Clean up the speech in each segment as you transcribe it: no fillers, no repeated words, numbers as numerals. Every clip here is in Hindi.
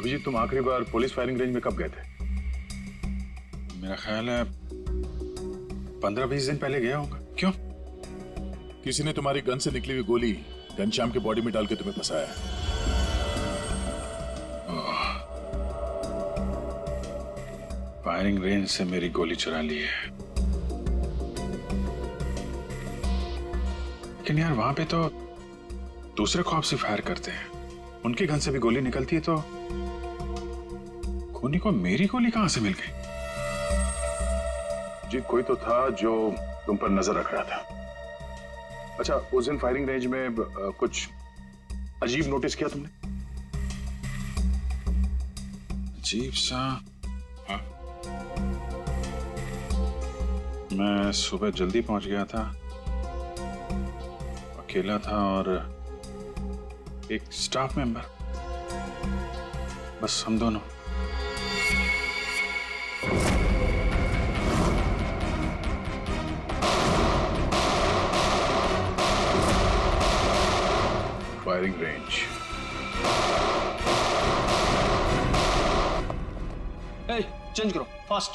अभिजीत, तुम आखिरी बार पुलिस फायरिंग रेंज में कब गए थे? मेरा ख्याल है 15-20 दिन पहले गया होगा। क्यों? किसी ने तुम्हारी गन से निकली हुई गोली घनश्याम के बॉडी में डाल के तुम्हें फंसाया है। फायरिंग रेंज से मेरी गोली चुरा ली है। लेकिन यार वहां पे तो दूसरे खौफ से फायर करते हैं, उनकी गन से भी गोली निकलती है, तो खूनी को मेरी गोली कहां से मिल गई? जी, कोई तो था जो तुम पर नजर रख रहा था। अच्छा, उस दिन फायरिंग रेंज में कुछ अजीब नोटिस किया तुमने? अजीब सा? हाँ, मैं सुबह जल्दी पहुंच गया था, अकेला था और एक स्टाफ मेंबर, बस हम दोनों। Firing range. चेंज करो फास्ट।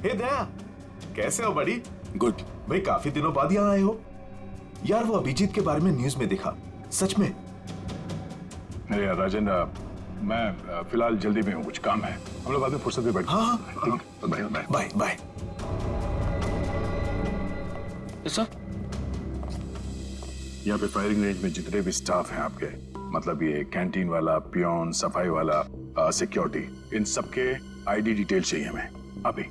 हे दया, कैसे हो बड़ी? गुड। भाई काफी दिनों बाद यहाँ आए हो। यार वो अभिजीत के बारे में न्यूज में देखा, सच में? अरे यार राजन, मैं फिलहाल जल्दी में हूँ, कुछ काम है, हम लोग बाद में फुर्सत में बैठ। हाँ, ठीक है, बाय बाय बाय बाय। सर, यहाँ पे फायरिंग रेंज में जितने भी स्टाफ हैं आपके, मतलब ये कैंटीन वाला, पियोन, सफाई वाला, सिक्योरिटी, इन सबके आईडी डिटेल चाहिए हमें अभी।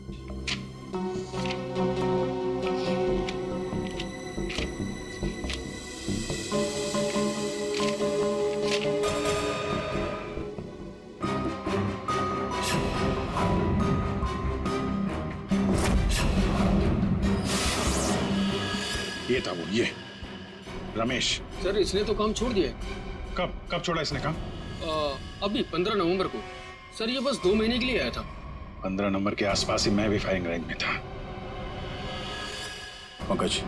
ये था वो, ये रमेश। सर इसने तो काम छोड़ दिया है। कब छोड़ा इसने काम? अभी 15 नवंबर को। सर ये बस 2 महीने के लिए आया था। 15 नंबर के आसपास ही मैं भी फायरिंग रेंज में था। पंकज,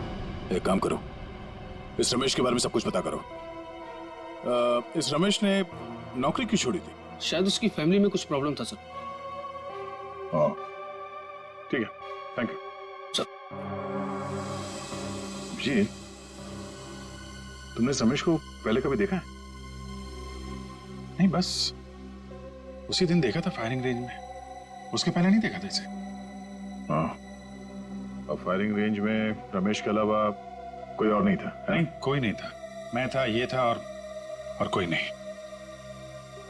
एक काम करो, इस रमेश के बारे में सब कुछ पता करो। इस रमेश ने नौकरी क्यों छोड़ी थी? शायद उसकी फैमिली में कुछ प्रॉब्लम था सर। हाँ, ठीक है, थैंक यू सर। जी, तुमने इस रमेश को पहले कभी देखा है? नहीं, बस उसी दिन देखा था फायरिंग रेंज में, उसके पहले नहीं देखा था इसे। हाँ, और फायरिंग रेंज में रमेश के अलावा कोई और नहीं था? नहीं, कोई नहीं था, मैं था, ये था और कोई नहीं।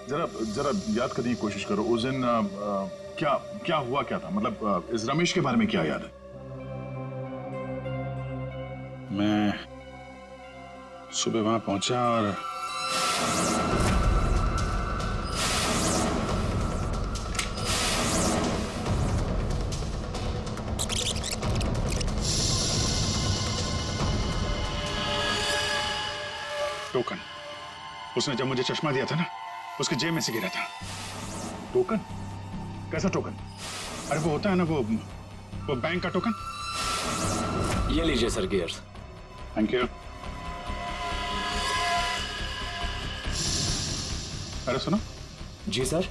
जरा याद करने की कोशिश करो, उस दिन क्या हुआ, क्या था, मतलब इस रमेश के बारे में क्या याद है? मैं सुबह वहां पहुंचा और टोकन, उसने जब मुझे चश्मा दिया था ना, उसके जेब में से गिरा था। टोकन? कैसा टोकन? अरे वो होता है ना, वो बैंक का टोकन। ये लीजिए सर गियर्स। Thank you. अरे सुनो। जी सर।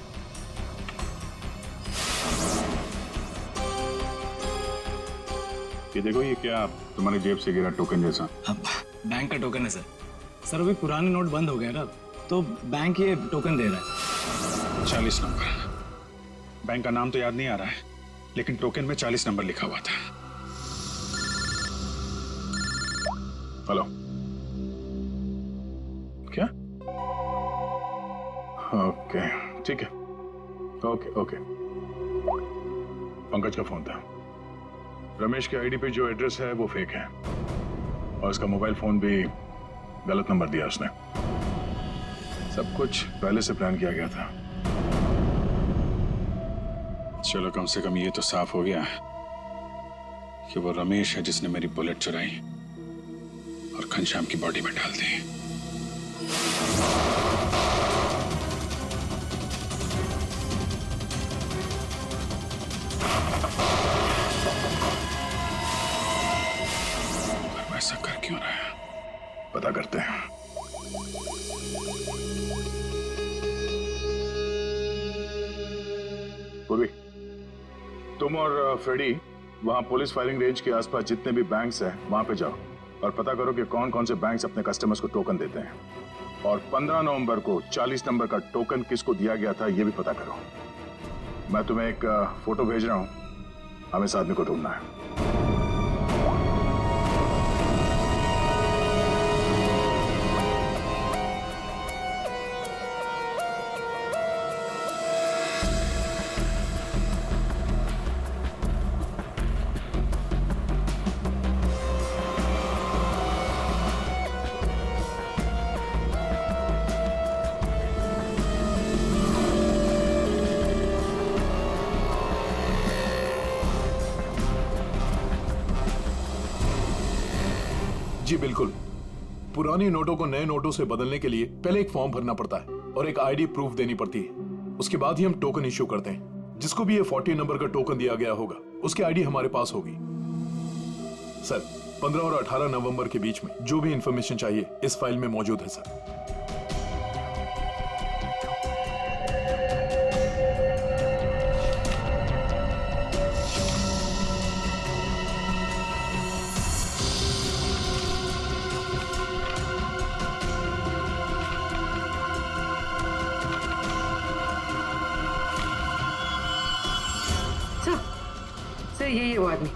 ये देखो, ये क्या तुम्हारी जेब से गिरा टोकन जैसा? बैंक का टोकन है सर। सर अभी पुराने नोट बंद हो गए ना, तो बैंक ये टोकन दे रहा है। 40 नंबर। बैंक का नाम तो याद नहीं आ रहा है, लेकिन टोकन में 40 नंबर लिखा हुआ था। हेलो, क्या? ओके, ठीक है, ओके। पंकज का फोन था। रमेश के आईडी पे जो एड्रेस है वो फेक है, और उसका मोबाइल फोन भी गलत नंबर दिया उसने। सब कुछ पहले से प्लान किया गया था। चलो, कम से कम ये तो साफ हो गया कि वो रमेश है जिसने मेरी बुलेट चुराई और घनश्याम की बॉडी में डाल दी। ऐसा करके पता करते हैं। पूर्वी, तुम और फ्रेडी वहां पुलिस फायरिंग रेंज के आसपास जितने भी बैंक्स हैं वहां पे जाओ और पता करो कि कौन कौन से बैंक्स अपने कस्टमर्स को टोकन देते हैं, और 15 नवंबर को 40 नंबर का टोकन किसको दिया गया था ये भी पता करो। मैं तुम्हें एक फोटो भेज रहा हूं, हमें इस आदमी को ढूंढना है। जी बिल्कुल। पुरानी नोटों को नए नोटों से बदलने के लिए पहले एक फॉर्म भरना पड़ता है और एक आईडी प्रूफ देनी पड़ती है। उसके बाद ही हम टोकन इश्यू करते हैं। जिसको भी ये 40 नंबर का टोकन दिया गया होगा उसकी आईडी हमारे पास होगी। सर, 15 और 18 नवंबर के बीच में जो भी इंफॉर्मेशन चाहिए इस फाइल में मौजूद है सर। सर यही है वो आदमी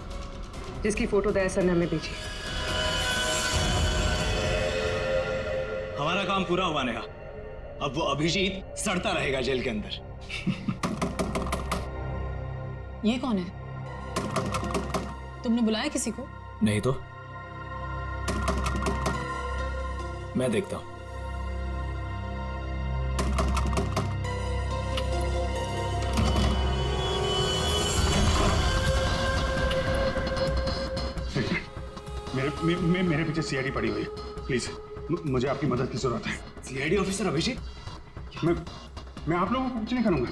जिसकी फोटो दया सर ने हमें भेजी। हमारा काम पूरा हुआ नेहा। अब वो अभिजीत सड़ता रहेगा जेल के अंदर। ये कौन है? तुमने बुलाया किसी को? नहीं तो मैं देखता हूं। मेरे पीछे सीआईडी पड़ी हुई है। प्लीज मुझे आपकी मदद की जरूरत है। CID officer Abhijeet? मैं आप लोगों को कुछ नहीं करूंगा।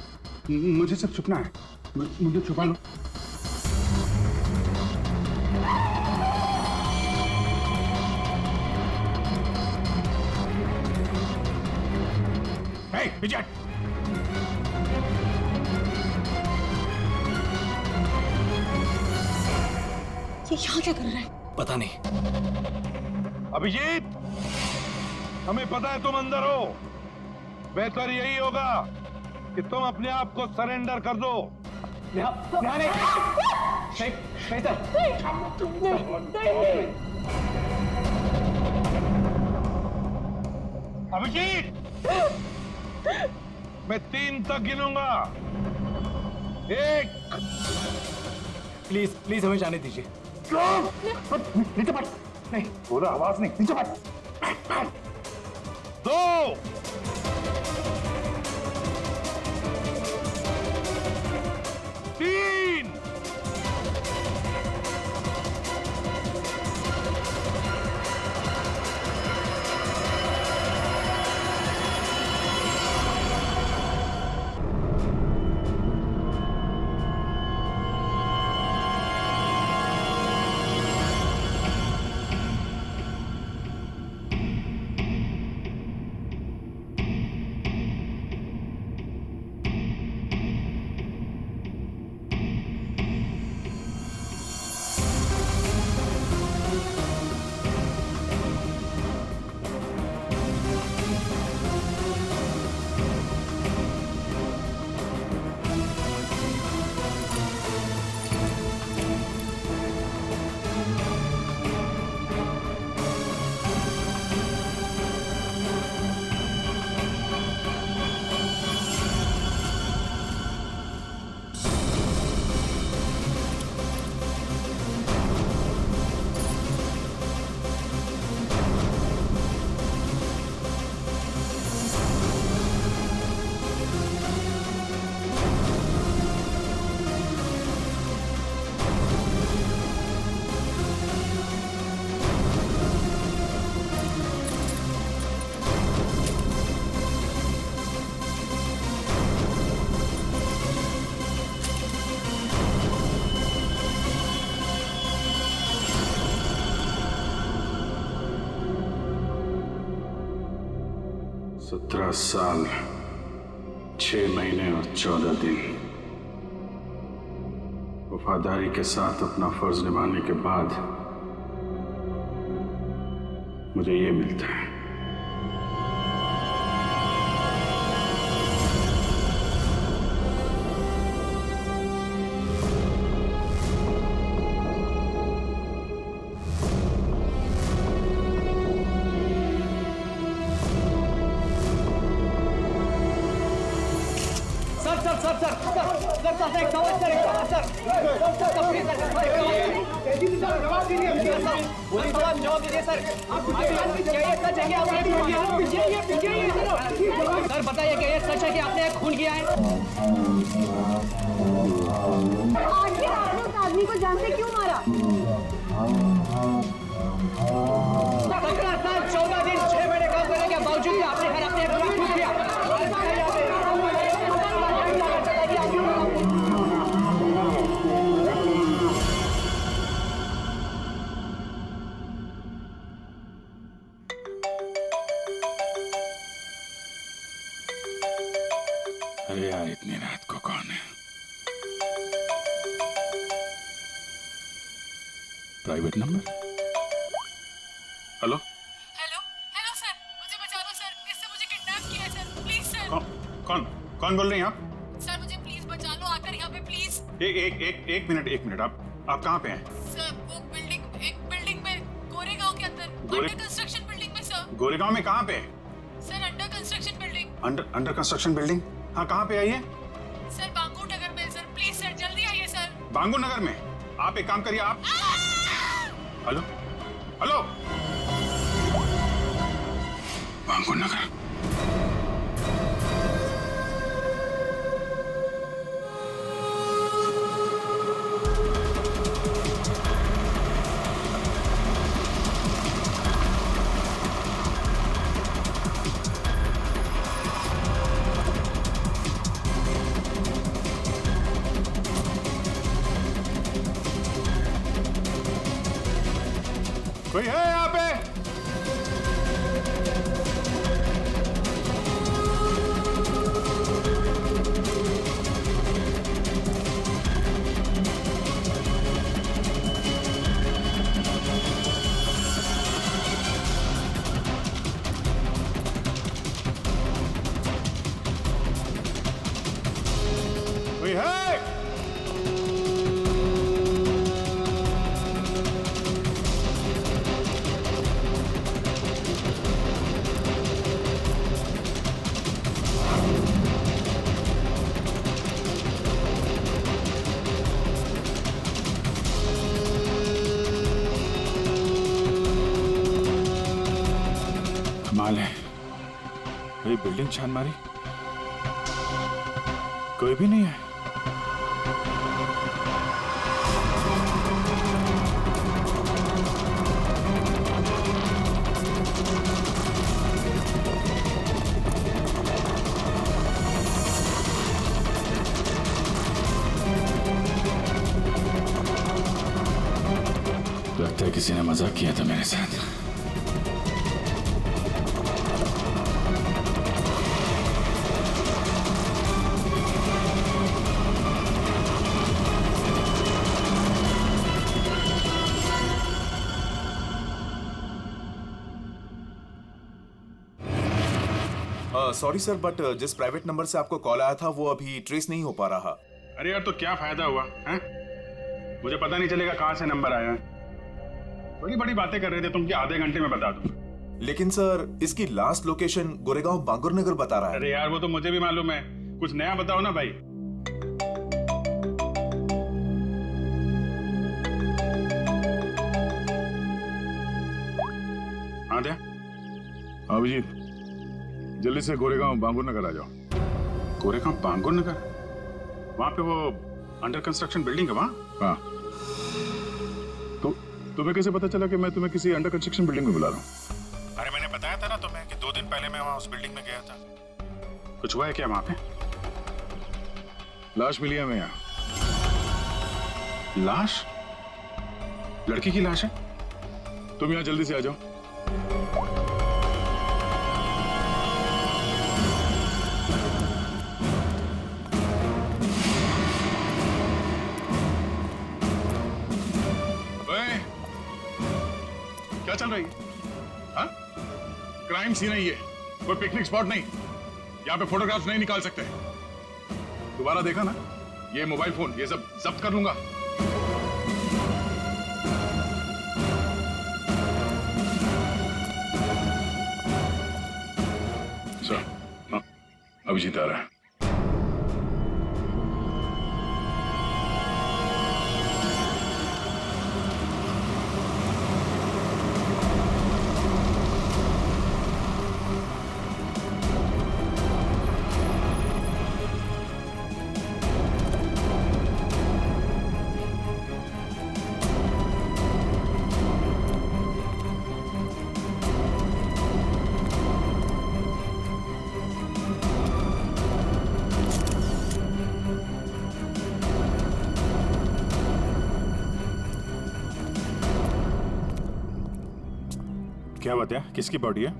मुझे सिर्फ छुपना है। मुझे छुपा लो। विजय, ये यहाँ क्या कर रहा है? पता नहीं। अभिजीत, हमें पता है तुम अंदर हो। बेहतर यही होगा कि तुम अपने आप को सरेंडर कर दो। अभिजीत, मैं 3 तक गिनूंगा। 1। प्लीज प्लीज हमें जाने दीजिए। नीचे बैठ। नहीं, बोला आवाज नहीं। नीचे बैठ। 2। 3। 17 साल 6 महीने और 14 दिन वफादारी के साथ अपना फर्ज निभाने के बाद मुझे ये मिलता है। सर बताइए क्या ये सच है कि आपने खून किया है? आखिर आपने उस आदमी को जान से क्यों मारा? 17 साल 14 दिन 6 महीने काम करने के बावजूद भी आपने हर अपने खून किया। अरे यार इतनी रात को कौन है? Private number? Hello hello hello sir, मुझे बचा लो सर, इससे मुझे किडनैप किया है सर, प्लीज सर। कौन कौन बोल रही हैं आप? सर मुझे प्लीज बचा लो, आकर यहाँ पे प्लीज। एक मिनट आप कहाँ पे हैं? सर वो एक बिल्डिंग में गोरेगांव के अंदर, अंडर कंस्ट्रक्शन बिल्डिंग में सर। गोरेगांव में कहाँ पे? Sir under construction building. Under construction building? हाँ कहाँ पे आइए? सर बांगूर नगर में सर, प्लीज सर जल्दी आइए सर। बांगूर नगर में? आप एक काम करिए आप हेलो बांगूर नगर। कोई है यहाँ पे? कोई है? कमाल है, मेरी बिल्डिंग छान मारी, कोई भी नहीं है। लगता है किसी ने मजाक किया था मेरे साथ। सॉरी सर, बट जिस प्राइवेट नंबर से आपको कॉल आया था वो अभी ट्रेस नहीं हो पा रहा। अरे यार तो क्या फायदा हुआ हैं? मुझे पता नहीं चलेगा कहां से नंबर आया है। बड़ी बड़ी बातें कर रहे थे तुम कि आधे घंटे में बता दूं। लेकिन सर इसकी लास्ट लोकेशन गोरेगांव बांगुर नगर बता रहा है। अरे यार वो तो मुझे भी मालूम है, कुछ नया बताओ ना भाई। हाँ दया अभिजीत, जल्दी से गोरेगांव बांगुर नगर आ जाओ। गोरेगांव बांगुर नगर? वहां पे वो अंडर कंस्ट्रक्शन बिल्डिंग है वहां? हाँ। तो तुम्हें कैसे पता चला कि मैं तुम्हें किसी अंडर कंस्ट्रक्शन बिल्डिंग में बुला रहा हूँ? अरे मैंने बताया था ना तुम्हें कि 2 दिन पहले मैं वहां उस बिल्डिंग में गया था। कुछ हुआ है क्या वहां पे? लाश मिली है हमें यहाँ। लाश? लड़की की लाश है? तुम यहाँ जल्दी से आ जाओ। क्या चल रही है? हाँ? क्राइम सीन है ये, कोई पिकनिक स्पॉट नहीं। यहाँ पे फोटोग्राफ्स नहीं निकाल सकते। दोबारा देखा ना, ये मोबाइल फोन ये सब जब्त कर लूंगा। सर, हाँ, अभिजीत आ रहा है। क्या बात है? किसकी बॉडी है?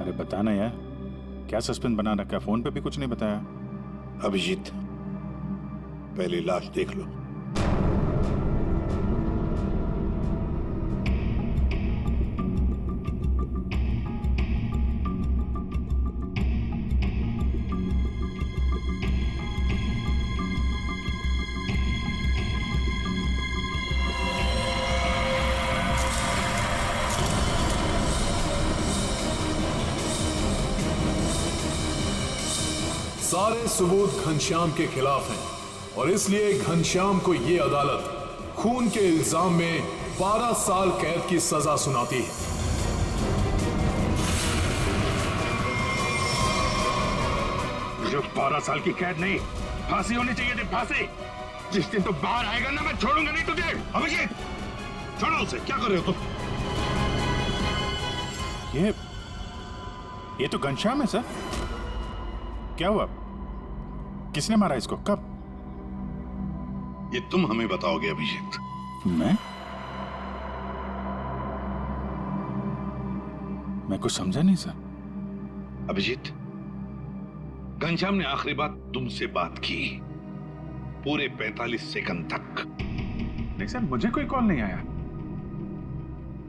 अरे बताना यार, क्या सस्पेंस बना रखा है? फोन पे भी कुछ नहीं बताया। अभिजीत, पहले लाश देख लो। सारे सबूत घनश्याम के खिलाफ हैं और इसलिए घनश्याम को यह अदालत खून के इल्जाम में 12 साल कैद की सजा सुनाती है। जो 12 साल की कैद नहीं, फांसी होनी चाहिए थी, फांसी। जिस दिन तो बाहर आएगा ना, मैं छोड़ूंगा नहीं तुझे। अभिजीत, छोड़ो उसे। क्या कर रहे हो तुम? ये तो घनश्याम है सर। क्या हुआ? किसने मारा इसको? कब? ये तुम हमें बताओगे अभिजीत। मैं कुछ समझा नहीं सर। अभिजीत, घनश्याम ने आखिरी बात तुमसे बात की पूरे 45 सेकंड तक। नहीं सर, मुझे कोई कॉल नहीं आया।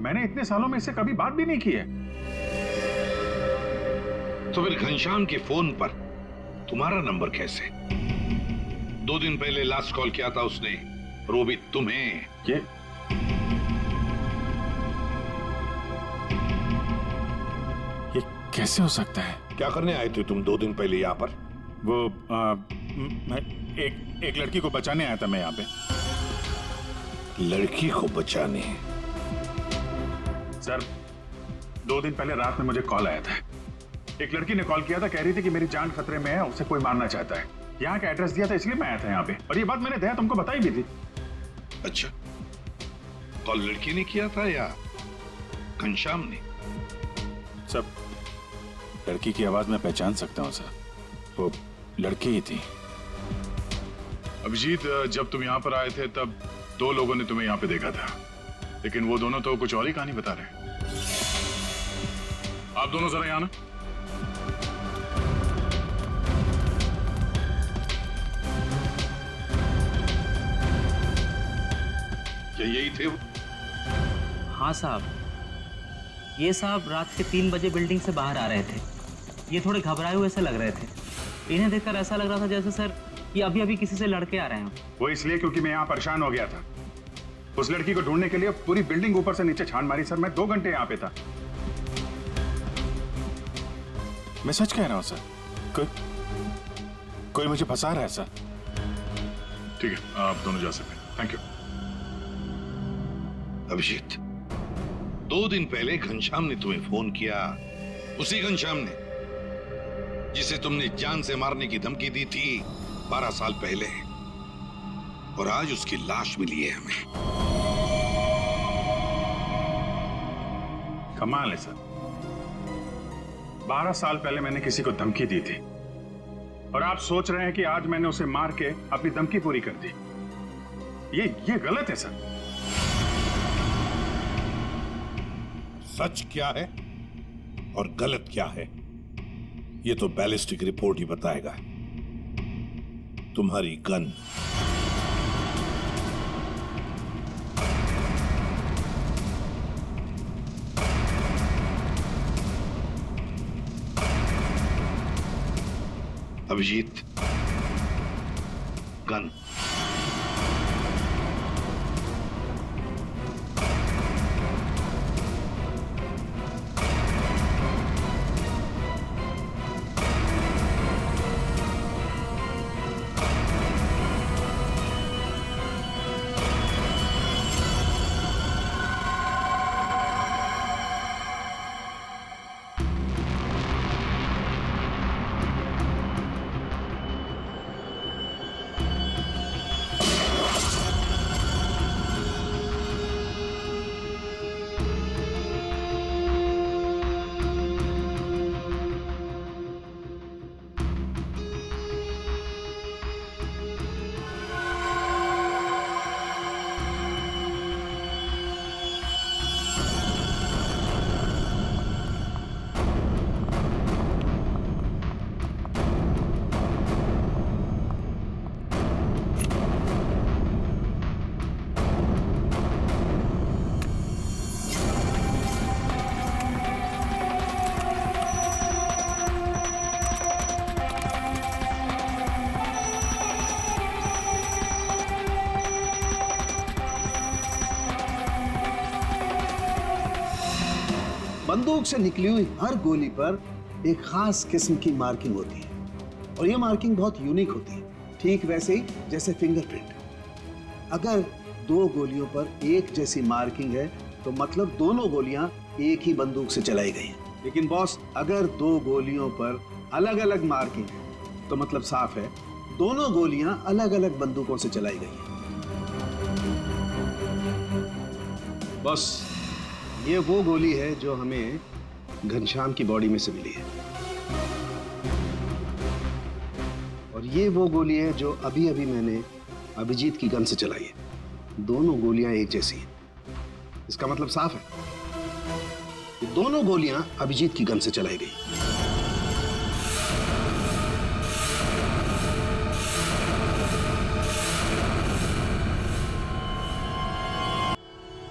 मैंने इतने सालों में इससे कभी बात भी नहीं की है। तो फिर घनश्याम के फोन पर तुम्हारा नंबर कैसे? 2 दिन पहले लास्ट कॉल किया था उसने, और वो भी तुम्हें। ये कैसे हो सकता है? क्या करने आए थे तुम 2 दिन पहले यहाँ पर? वो मैं एक लड़की को बचाने आया था मैं यहाँ पे। लड़की को बचाने? सर, 2 दिन पहले रात में मुझे कॉल आया था। एक लड़की ने कॉल किया था, कह रही थी कि मेरी जान खतरे में है, उसे कोई मारना चाहता है। यहाँ का एड्रेस दिया था, इसलिए मैं आया था यहाँ पे। और ये बात मैंने दया तुमको बताई भी थी। अच्छा, कॉल लड़की ने किया था या घनश्याम ने? सब लड़की की आवाज में पहचान सकता हूँ सर, वो लड़की ही थी। अभिजीत, जब तुम यहाँ पर आए थे तब 2 लोगों ने तुम्हें यहाँ पे देखा था, लेकिन वो दोनों तो कुछ और ही कहानी बता रहे। आप दोनों जरा यहाँ ना। क्या यही थे वो? हाँ साहब, ये साहब रात के 3 बजे बिल्डिंग से बाहर आ रहे थे। ये थोड़े घबराए हुए से लग रहे थे। इन्हें देखकर ऐसा लग रहा था जैसे सर ये अभी अभी किसी से लड़के आ रहे हैं। वो इसलिए क्योंकि मैं यहाँ परेशान हो गया था। उस लड़की को ढूंढने के लिए पूरी बिल्डिंग ऊपर से नीचे छान मारी सर। मैं 2 घंटे यहाँ पे था। मैं सच कह रहा हूँ सर, कोई मुझे फंसा रहा है सर। ठीक है, आप दोनों जा सकते हैं। Thank you. अभिजीत, 2 दिन पहले घनश्याम ने तुम्हें फोन किया, उसी घनश्याम ने जिसे तुमने जान से मारने की धमकी दी थी 12 साल पहले, और आज उसकी लाश मिली है हमें। कमाल है सर, 12 साल पहले मैंने किसी को धमकी दी थी और आप सोच रहे हैं कि आज मैंने उसे मार के अपनी धमकी पूरी कर दी। ये गलत है सर। सच क्या है और गलत क्या है, ये तो बैलिस्टिक रिपोर्ट ही बताएगा। तुम्हारी गन अभिजीत, गन। बंदूक से निकली हुई हर गोली पर एक खास किस्म की मार्किंग होती है और ये मार्किंग बहुत यूनिक होती है, ठीक वैसे ही जैसे फिंगरप्रिंट। अगर दो गोलियों पर एक जैसी मार्किंग है तो मतलब दोनों गोलियां एक ही बंदूक से चलाई गई हैं। लेकिन बॉस, अगर दो गोलियों पर अलग अलग मार्किंग है तो मतलब साफ है दोनों गोलियां अलग अलग बंदूकों से चलाई गई हैं। बॉस, ये वो गोली है जो हमें घनश्याम की बॉडी में से मिली है और ये वो गोली है जो अभी अभी मैंने अभिजीत की गन से चलाई है। दोनों गोलियां एक जैसी हैं। इसका मतलब साफ है कि दोनों गोलियां अभिजीत की गन से चलाई गई।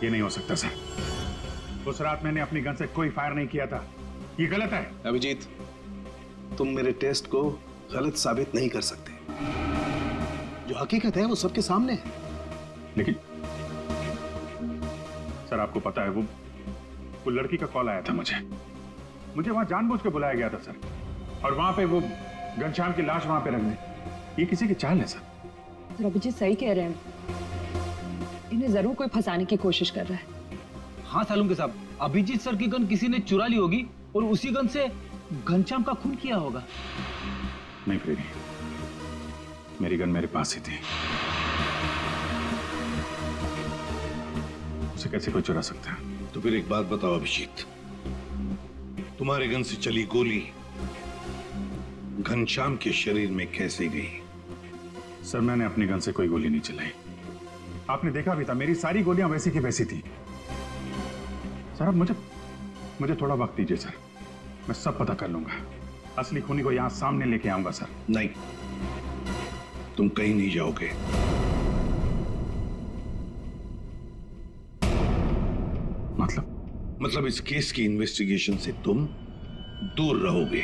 ये नहीं हो सकता सर। उस रात मैंने अपनी गन से कोई फायर नहीं किया था। ये गलत है। अभिजीत, तुम मेरे टेस्ट को गलत साबित नहीं कर सकते। जो हकीकत है वो सबके सामने है। लेकिन सर, आपको पता है वो लड़की का कॉल आया था मुझे वहां जानबूझ के बुलाया गया था सर, और वहां पे वो घनश्याम की लाश वहां पे रख दी। ये किसी की चाल है सर। अभिजीत सही कह रहे हैं, इन्हें जरूर कोई फंसाने की कोशिश कर रहा है। हाँ सालुंके साहब, अभिजीत सर की गन किसी ने चुरा ली होगी और उसी गन से घनश्याम का खून किया होगा। नहीं फ्रेडी, मेरी गन मेरे पास ही थी। उसे कैसे कोई चुरा सकता है? तो फिर एक बात बताओ अभिजीत, तुम्हारे गन से चली गोली घनश्याम के शरीर में कैसे गई? सर, मैंने अपनी गन से कोई गोली नहीं चलाई। आपने देखा भी था, मेरी सारी गोलियां वैसी की वैसी थी। सर, अब मुझे थोड़ा वक्त दीजिए सर, मैं सब पता कर लूंगा। असली खूनी को यहां सामने लेके आऊंगा सर। नहीं, तुम कहीं नहीं जाओगे। मतलब इस केस की इन्वेस्टिगेशन से तुम दूर रहोगे।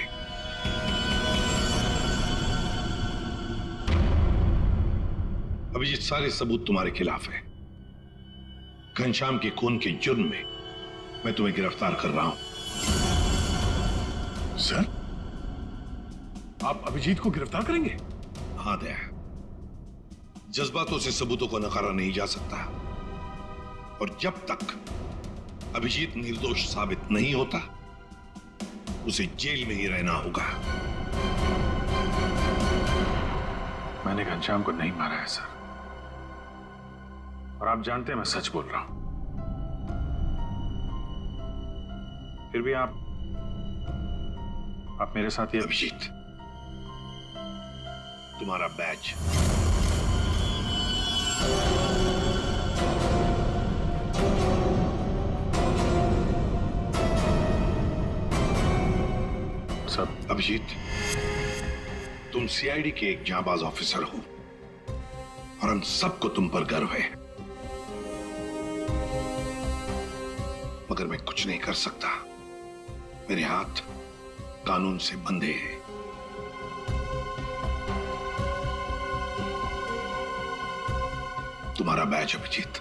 अभिजीत, सारे सबूत तुम्हारे खिलाफ है। घनश्याम के खून के जुर्म में मैं तुम्हें गिरफ्तार कर रहा हूं। सर, आप अभिजीत को गिरफ्तार करेंगे? हाँ दया, जज्बातों से सबूतों को नकारा नहीं जा सकता, और जब तक अभिजीत निर्दोष साबित नहीं होता उसे जेल में ही रहना होगा। मैंने घनश्याम को नहीं मारा है सर, और आप जानते हैं मैं सच बोल रहा हूं। फिर भी आप मेरे साथ ये। अभिजीत, तुम्हारा बैच। सब अभिजीत, तुम सीआईडी के एक जांबाज ऑफिसर हो और हम सबको तुम पर गर्व है, मगर मैं कुछ नहीं कर सकता। मेरे हाथ कानून से बंधे हैं। तुम्हारा मैच अभिजीत।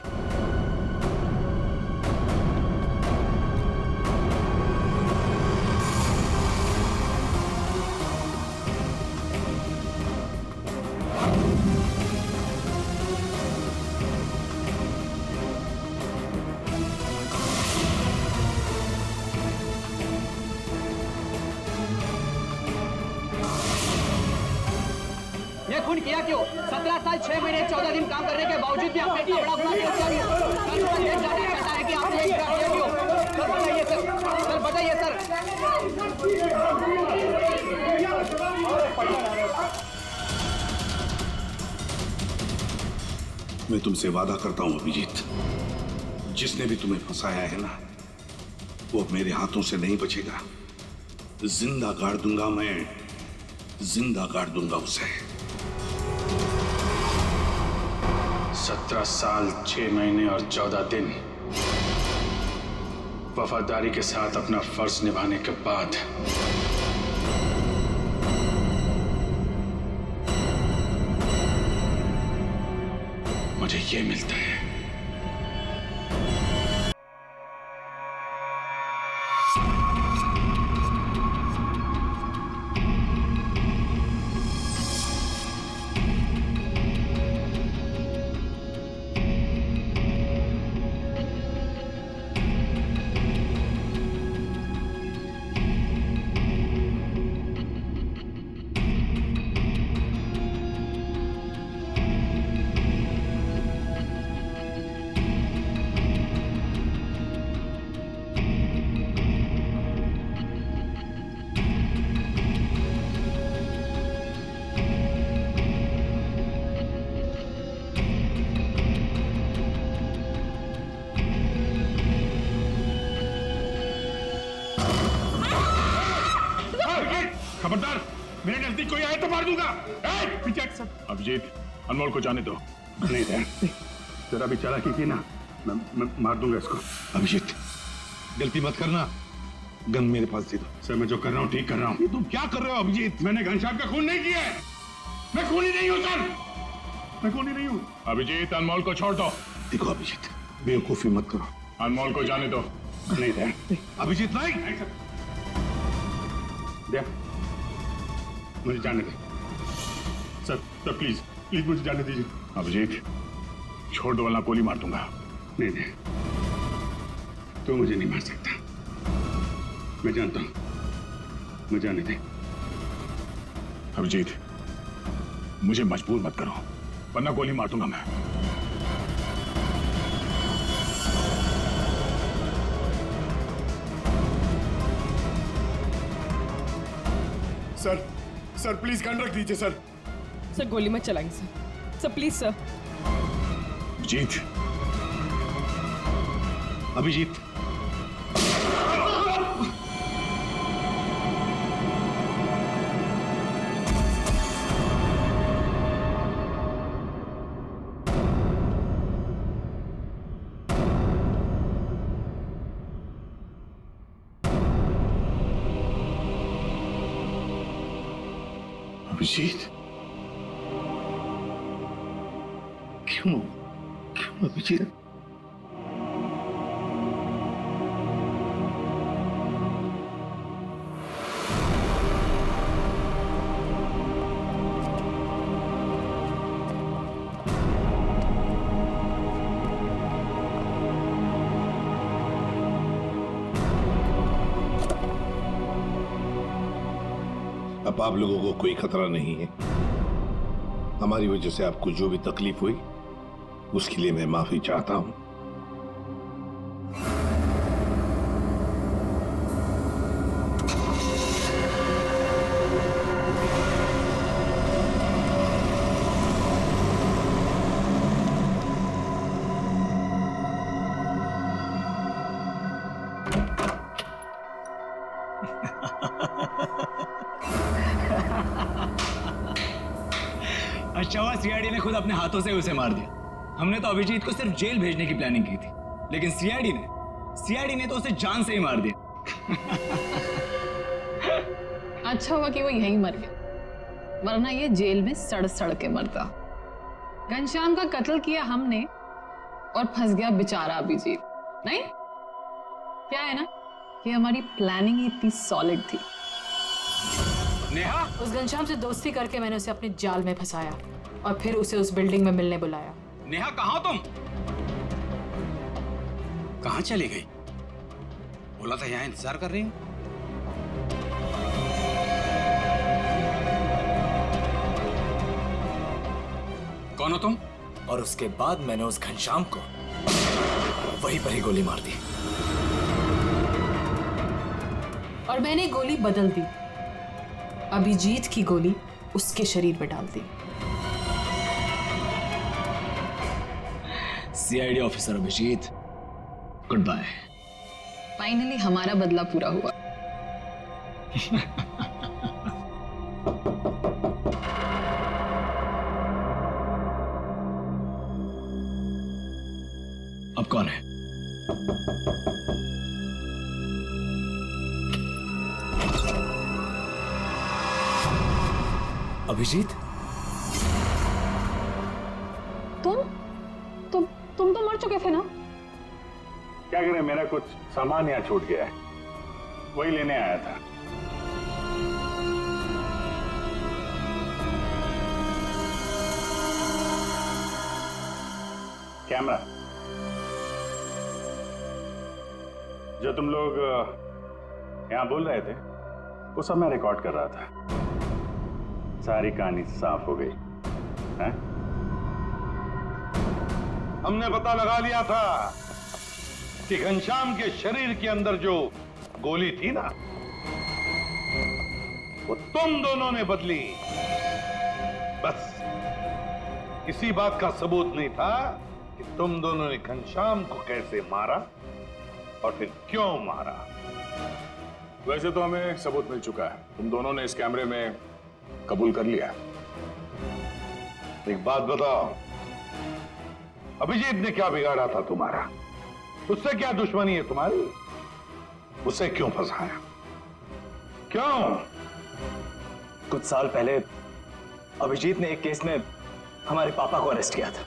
ये खून किया क्यों? 17 साल 6 महीने 14 दिन काम करने के बावजूद भी आपने इतना बड़ा गुनाह क्यों किया? सर, ये जानना चाहता है कि आपने ये किया क्यों? सर बताइए सर, सर बताइए सर। मैं तुमसे वादा करता हूं अभिजीत, जिसने भी तुम्हें फंसाया है ना, वो मेरे हाथों से नहीं बचेगा। जिंदा गाड़ दूंगा मैं, जिंदा गाड़ दूंगा उसे। 17 साल 6 महीने और 14 दिन वफादारी के साथ अपना फर्ज निभाने के बाद मुझे ये मिलता है। खबरदार, मेरे नजदीक कोई आए तो मार दूंगा। पीछे अभिजीत, अनमोल को जाने दो। नहीं दे, जरा भी चालाकी की ना, मैं मार दूंगा इसको। अभिजीत, गलती मत करना, गन मेरे पास दे दो। सर, मैं जो कर रहा हूँ ठीक कर रहा हूँ। तुम क्या कर रहे हो अभिजीत? मैंने घनश्याम का खून नहीं किया है। मैं खूनी नहीं हूँ सर, मैं खूनी नहीं हूँ। अभिजीत, अनमोल को छोड़ दो। देखो अभिजीत, बेवकूफी मत करो। अनमोल को जाने दो। नहीं दे अभिजीत, नहीं दे, मुझे जाने दे सर। सर प्लीज प्लीज मुझे जाने दीजिए। अभिजीत, छोड़ दो वरना गोली मार दूंगा। नहीं दे, तो मुझे नहीं मार सकता, मैं जानता हूं। मुझे जाने दे। अभिजीत, मुझे मजबूर मत करो वरना गोली मार दूंगा मैं। सर, सर प्लीज गन रख दीजिए सर। सर गोली मत चलाएंगे sir, sir please sir. Abhijeet, Abhijeet, Abhijeet, क्यों अभिजीत? अब आप लोगों को कोई खतरा नहीं है। हमारी वजह से आपको जो भी तकलीफ हुई उसके लिए मैं माफी चाहता हूं। अच्छा हुआ सीआईडी ने खुद अपने हाथों से उसे मार दिया। हमने तो अभिजीत को सिर्फ जेल भेजने की प्लानिंग की थी, लेकिन सीआईडी ने तो उसे जान से ही मार दिया। अच्छा हुआ कि वो यहीं मर गया, वरना ये जेल में सड़ सड़ के मरता। घनश्याम का कत्ल किया हमने और फंस गया बेचारा अभिजीत, नहीं? क्या है ना कि हमारी प्लानिंग ही इतनी सॉलिड थी। नेहा, उस घनश्याम से दोस्ती करके मैंने उसे अपने जाल में फंसाया और फिर उसे उस बिल्डिंग में मिलने बुलाया। नेहा कहाँ हो तुम? कहाँ चली गई? बोला था यहाँ इंतजार कर रही हूँ। कौन हो तुम? और उसके बाद मैंने उस घनश्याम को वहीं पर ही गोली मार दी। और मैंने गोली बदल दी, अभिजीत की गोली उसके शरीर पे डाल दी। CID officer Abhijeet, goodbye. Finally हमारा बदला पूरा हुआ। अब कौन है? अभिजीत, तुम तो मर चुके थे ना? क्या करें, मेरा कुछ सामान यहाँ छूट गया है, वही लेने आया था। कैमरा जो तुम लोग यहाँ बोल रहे थे वो सब मैं रिकॉर्ड कर रहा था। सारी कहानी साफ हो गई है? हमने पता लगा लिया था कि घनश्याम के शरीर के अंदर जो गोली थी ना, वो तुम दोनों ने बदली। बस इसी बात का सबूत नहीं था कि तुम दोनों ने घनश्याम को कैसे मारा और फिर क्यों मारा। वैसे तो हमें सबूत मिल चुका है, तुम दोनों ने इस कैमरे में कबूल कर लिया। एक बात बताओ, अभिजीत ने क्या बिगाड़ा था तुम्हारा? उससे क्या दुश्मनी है तुम्हारी? उसे क्यों फंसाया? क्यों? कुछ साल पहले अभिजीत ने एक केस में हमारे पापा को अरेस्ट किया था,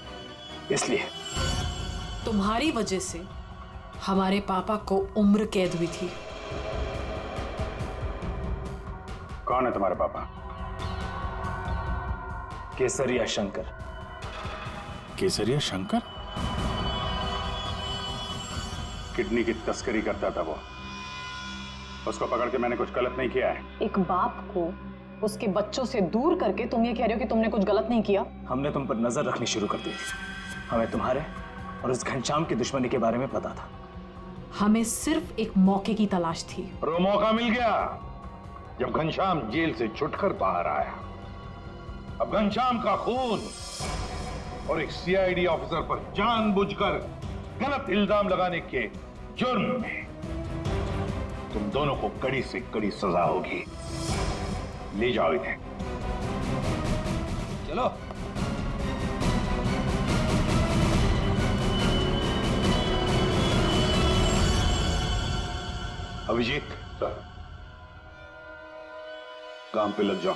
इसलिए। तुम्हारी वजह से हमारे पापा को उम्र कैद हुई थी। कौन है तुम्हारे पापा? केसरिया शंकर। केसरिया शंकर? किडनी की तस्करी करता था वो। उसको पकड़ के मैंने कुछ गलत नहीं किया है। एक बाप को उसके बच्चों से दूर करके तुम ये कह रहे हो कि तुमने कुछ गलत नहीं किया? हमने तुम पर नजर रखनी शुरू कर दी थी। हमें तुम्हारे और उस घनश्याम की दुश्मनी के बारे में पता था। हमें सिर्फ एक मौके की तलाश थी और वो मौका मिल गया जब घनश्याम जेल से छुटकर बाहर आया। अब घनश्याम का खून और एक सीआईडी ऑफिसर पर जानबूझकर गलत इल्जाम लगाने के जुर्म में तुम दोनों को कड़ी से कड़ी सजा होगी। ले जाओ इन्हें। चलो। अभिजीत, काम पे लग जाओ।